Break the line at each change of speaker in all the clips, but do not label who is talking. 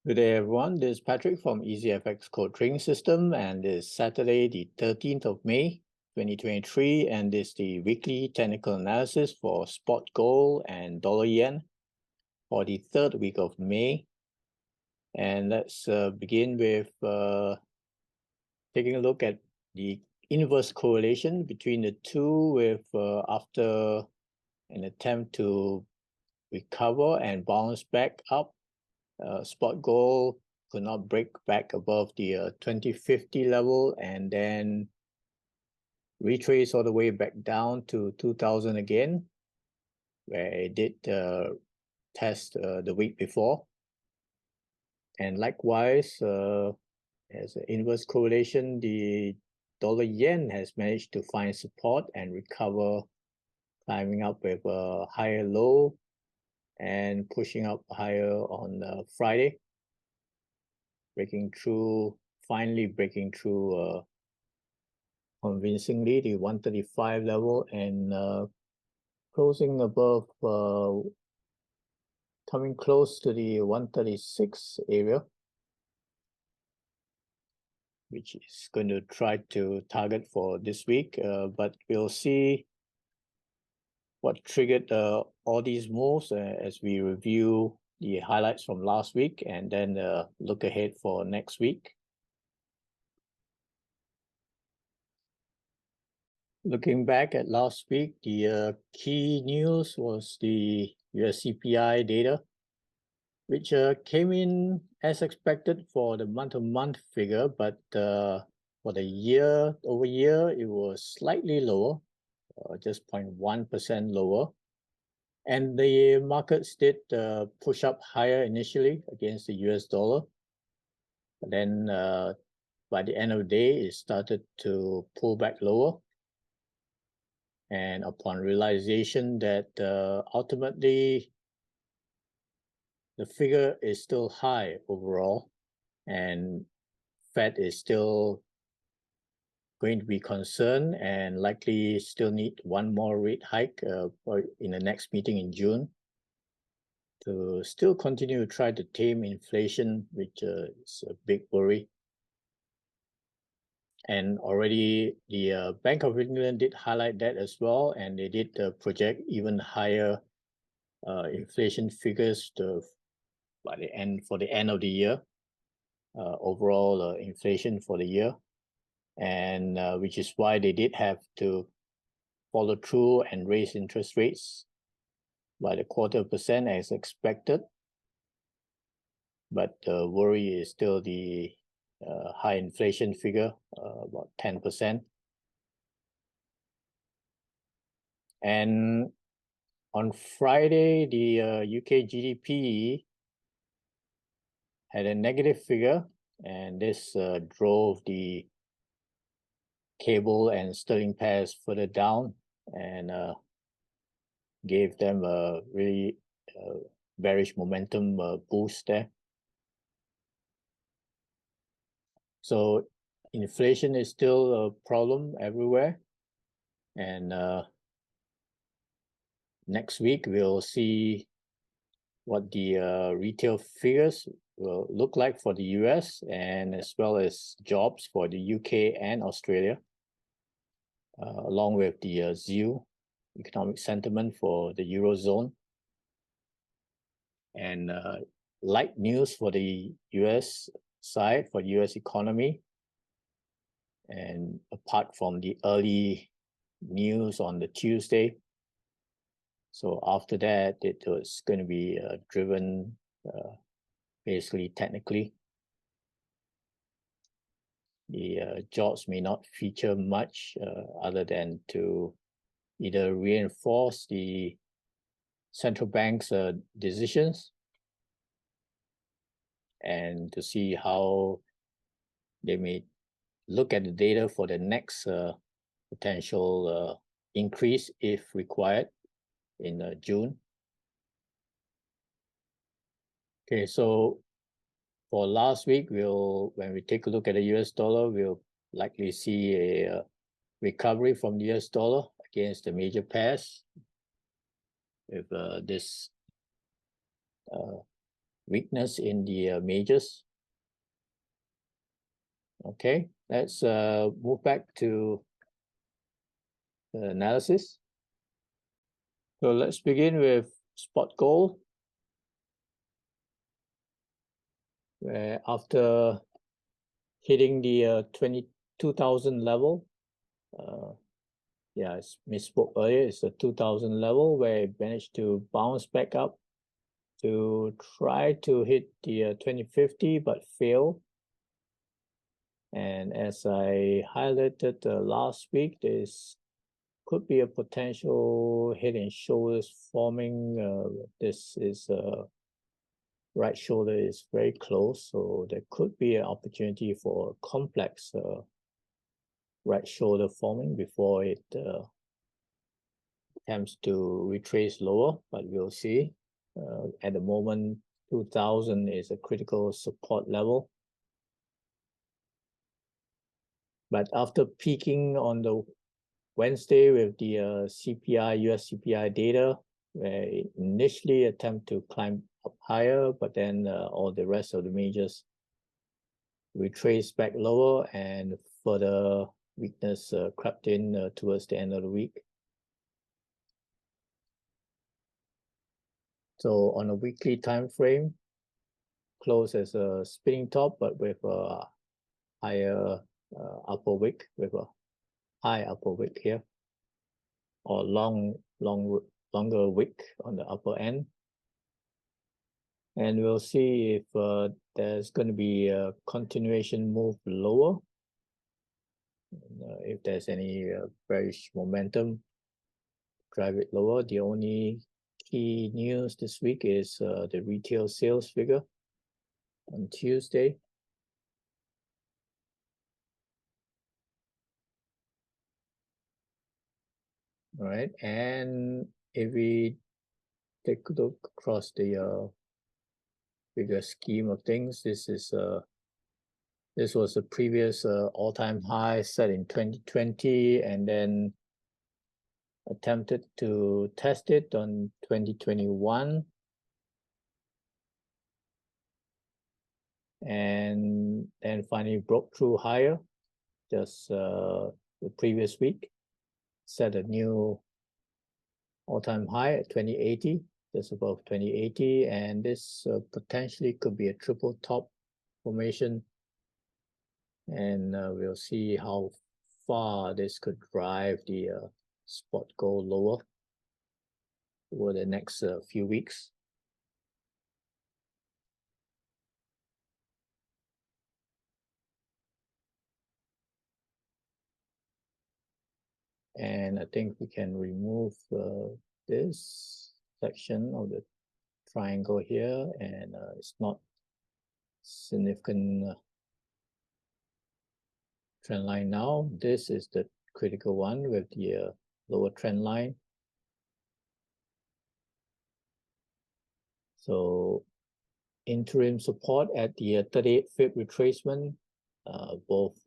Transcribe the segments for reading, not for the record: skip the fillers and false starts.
Good day, everyone. This is Patrick from EasyFX Code Trading System, and it's Saturday, the 13th of May, 2023, and this is the weekly technical analysis for spot gold and dollar yen for the third week of May. And let's begin with taking a look at the inverse correlation between the two, with after an attempt to recover and bounce back up. Spot gold could not break back above the 2050 level and then retrace all the way back down to 2000 again, where it did test the week before. And likewise, as an inverse correlation, the dollar yen has managed to find support and recover, climbing up with a higher low and pushing up higher on Friday, finally breaking through convincingly the 135 level and closing above, coming close to the 136 area, which is going to try to target for this week, but we'll see what triggered all these moves as we review the highlights from last week and then look ahead for next week. Looking back at last week, the key news was the UsdJpy data, which came in as expected for the month-to-month figure, but for the year-over-year, it was slightly lower. Just 0.1% lower, and the markets did push up higher initially against the US dollar, but then by the end of the day it started to pull back lower, and upon realization that ultimately the figure is still high overall and Fed is still going to be concerned and likely still need one more rate hike in the next meeting in June to still continue to try to tame inflation, which is a big worry. And already the Bank of England did highlight that as well, and they did project even higher inflation figures for the end of the year, overall inflation for the year. And which is why they did have to follow through and raise interest rates by the 0.25% as expected. But the worry is still the high inflation figure, about 10%. And on Friday, the UK GDP had a negative figure, and this drove the cable and sterling pairs further down and gave them a really bearish momentum boost there. So inflation is still a problem everywhere, and next week we'll see what the retail figures will look like for the US, and as well as jobs for the UK and Australia. Along with the ZEW, economic sentiment for the Eurozone. And light news for the US side, for the US economy. And apart from the early news on the Tuesday. So after that, it was going to be driven basically technically. The jobs may not feature much other than to either reinforce the central bank's decisions and to see how they may look at the data for the next potential increase if required in June. Okay, so for last week, when we take a look at the US dollar, we'll likely see a recovery from the US dollar against the major pairs, with this weakness in the majors. Okay, let's move back to the analysis. So let's begin with spot gold, where after hitting the 22,000 level, yeah, I misspoke earlier, it's the 2,000 level where it managed to bounce back up to try to hit the 2050 but fail. And as I highlighted last week, this could be a potential head and shoulders forming. This is right shoulder is very close, so there could be an opportunity for a complex right shoulder forming before it attempts to retrace lower, but we'll see. At the moment, 2000 is a critical support level. But after peaking on the Wednesday with the CPI, US CPI data, where it initially attempted to climb up higher, but then all the rest of the majors retraced back lower, and further weakness crept in towards the end of the week. So on a weekly time frame, close as a spinning top, but with a higher upper wick, with a high upper wick here, or longer wick on the upper end. And we'll see if there's going to be a continuation move lower, if there's any bearish momentum drive it lower. The only key news this week is the retail sales figure on Tuesday. All right, and if we take a look across the bigger scheme of things, this was the previous all-time high set in 2020, and then attempted to test it on 2021, and then finally broke through higher just the previous week, set a new all-time high at 2080, just above 2080, and this potentially could be a triple top formation, and we'll see how far this could drive the spot gold lower over the next few weeks. And I think we can remove this section of the triangle here, and it's not significant trend line now. This is the critical one with the lower trend line. So interim support at the 38 fib retracement, both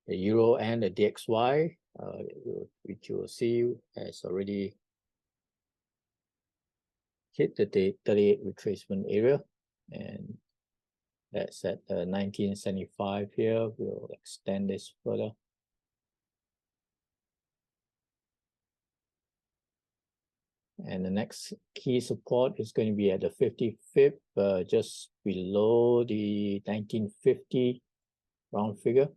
the Euro and the DXY, which you will see has already hit the 38 retracement area, and that's at 1975 here. We'll extend this further. And the next key support is going to be at the 50 fib, just below the 1950 round figure.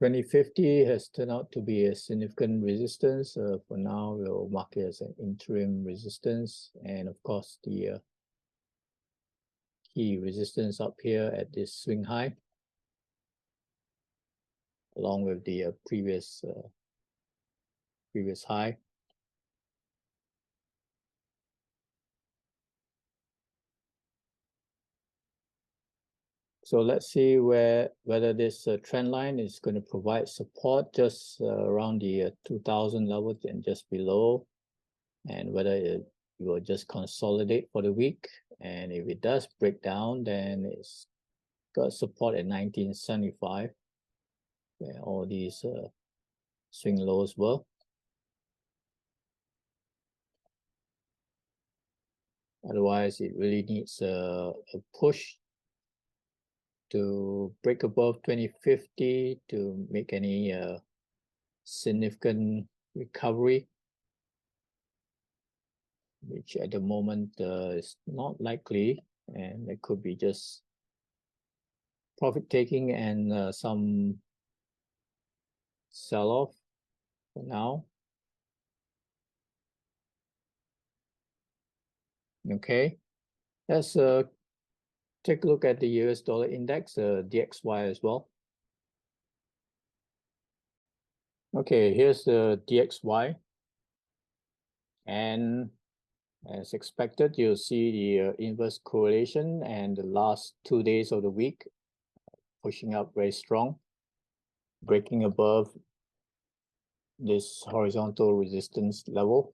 $20.50 has turned out to be a significant resistance. For now, we'll mark it as an interim resistance, and of course the key resistance up here at this swing high, along with the previous high. So let's see whether this trend line is going to provide support just around the 2000 level and just below, and whether it will just consolidate for the week. And if it does break down, then it's got support at 1975, where all these swing lows were. Otherwise, it really needs a push to break above 2050 to make any significant recovery, which at the moment is not likely, and it could be just profit taking and some sell-off for now. Okay, let's take a look at the US dollar index, DXY as well. Okay, here's the DXY, and as expected, you'll see the inverse correlation and the last 2 days of the week pushing up very strong, breaking above this horizontal resistance level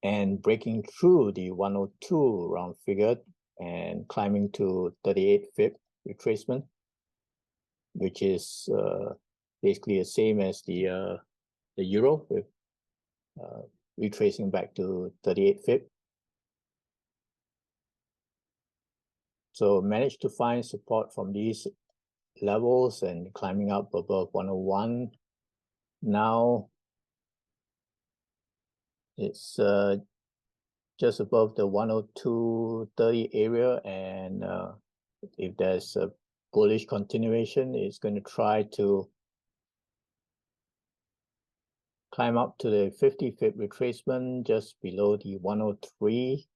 and breaking through the 102 round figure and climbing to 38 pip retracement, which is basically the same as the euro, with retracing back to 38 pip. So managed to find support from these levels and climbing up above 101. Now it's just above the 102.30 area, and if there's a bullish continuation, it's going to try to climb up to the 50 pip retracement just below the 103.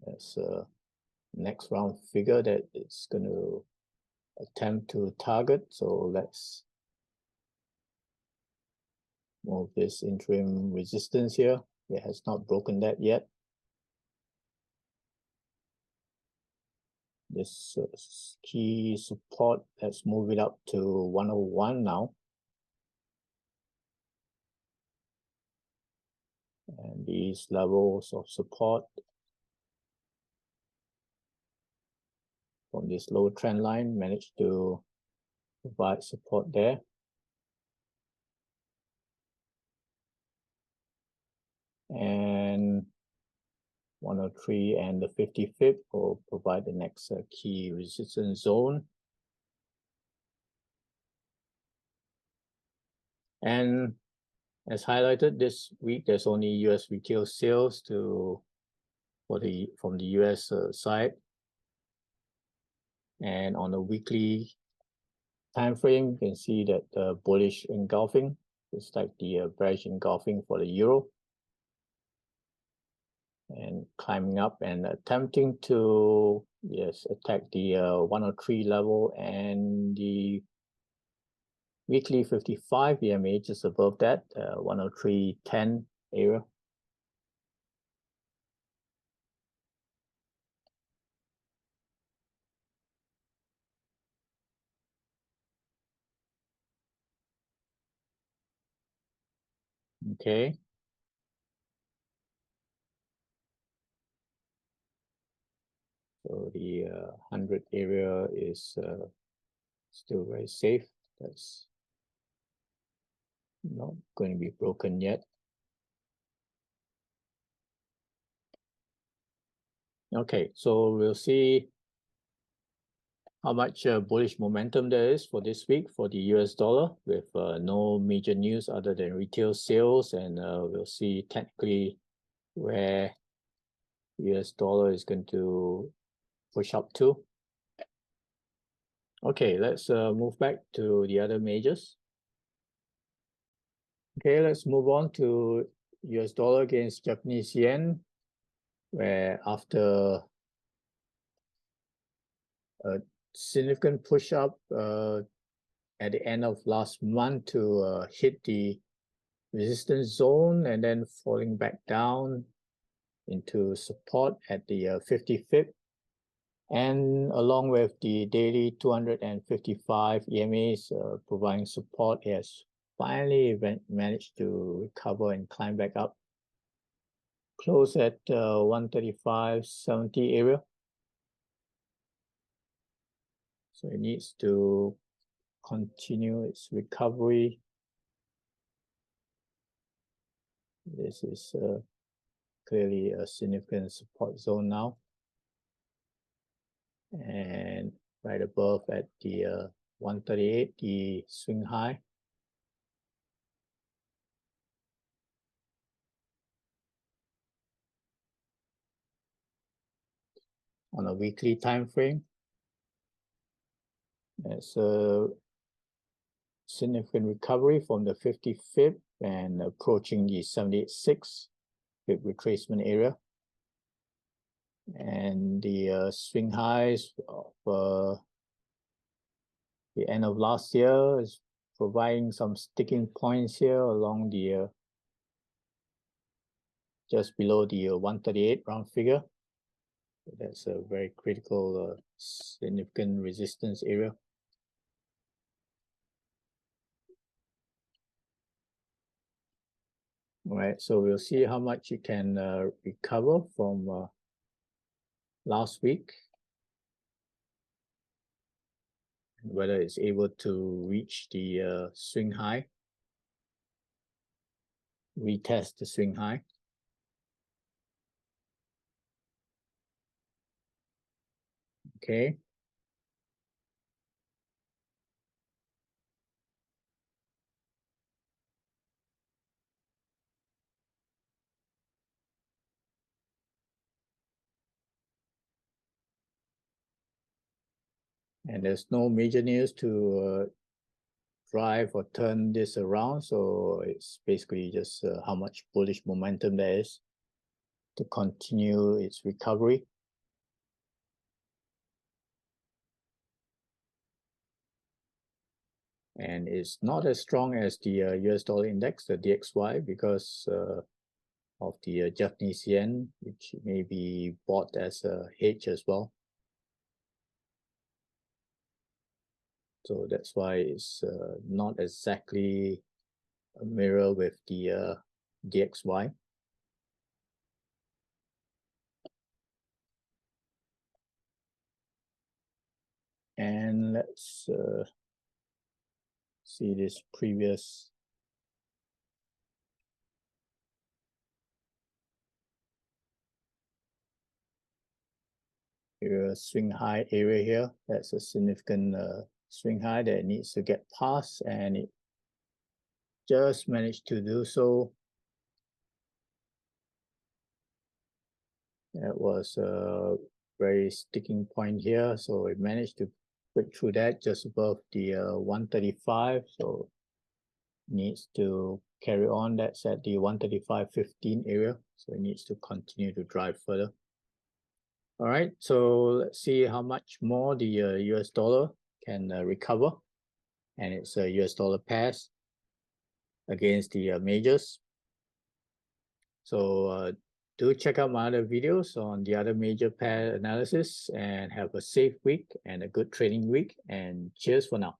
That's next round figure that it's going to attempt to target. So let's move this interim resistance here. It has not broken that yet. This key support, let's move it up to 101 now. And these levels of support from this low trend line managed to provide support there. And 103 and the 50 pip will provide the next key resistance zone. And as highlighted this week, there's only US retail sales from the US side. And on a weekly time frame, you can see that bullish engulfing, just like the bearish engulfing for the euro, and climbing up and attempting to attack the 103 level and the weekly 55 EMA just above that 103.10 area. Okay. So the 100 area is still very safe. That's not going to be broken yet. Okay, so we'll see how much bullish momentum there is for this week for the US dollar, with no major news other than retail sales, and we'll see technically where US dollar is going to push up to. Okay, let's move back to the other majors. Okay, let's move on to US dollar against Japanese yen, where after a significant push up at the end of last month to hit the resistance zone and then falling back down into support at the 50 pip, and along with the daily 255 EMAs providing support, it has finally managed to recover and climb back up, close at 135.70 area. So it needs to continue its recovery This is clearly a significant support zone now. And right above at the 138, the swing high. On a weekly time frame, there's a significant recovery from the 55th and approaching the 78.6 big retracement area. And the swing highs of the end of last year is providing some sticking points here along the just below the 138 round figure. So that's a very critical, significant resistance area. All right, so we'll see how much you can recover from last week, and whether it's able to reach the swing high, retest the swing high. Okay. And there's no major news to drive or turn this around, so it's basically just how much bullish momentum there is to continue its recovery. And it's not as strong as the US dollar index, the DXY, because of the Japanese yen, which may be bought as a hedge as well. So that's why it's not exactly a mirror with the DXY. And let's see this previous swing high area here. That's a significant swing high that needs to get past, and it just managed to do so. That was a very sticking point here, so it managed to break through that just above the 135. So needs to carry on. That's at the 135.15 area, so it needs to continue to drive further. All right, so let's see how much more the US dollar can recover, and it's a US dollar pairs against the majors. So do check out my other videos on the other major pair analysis, and have a safe week and a good trading week, and cheers for now.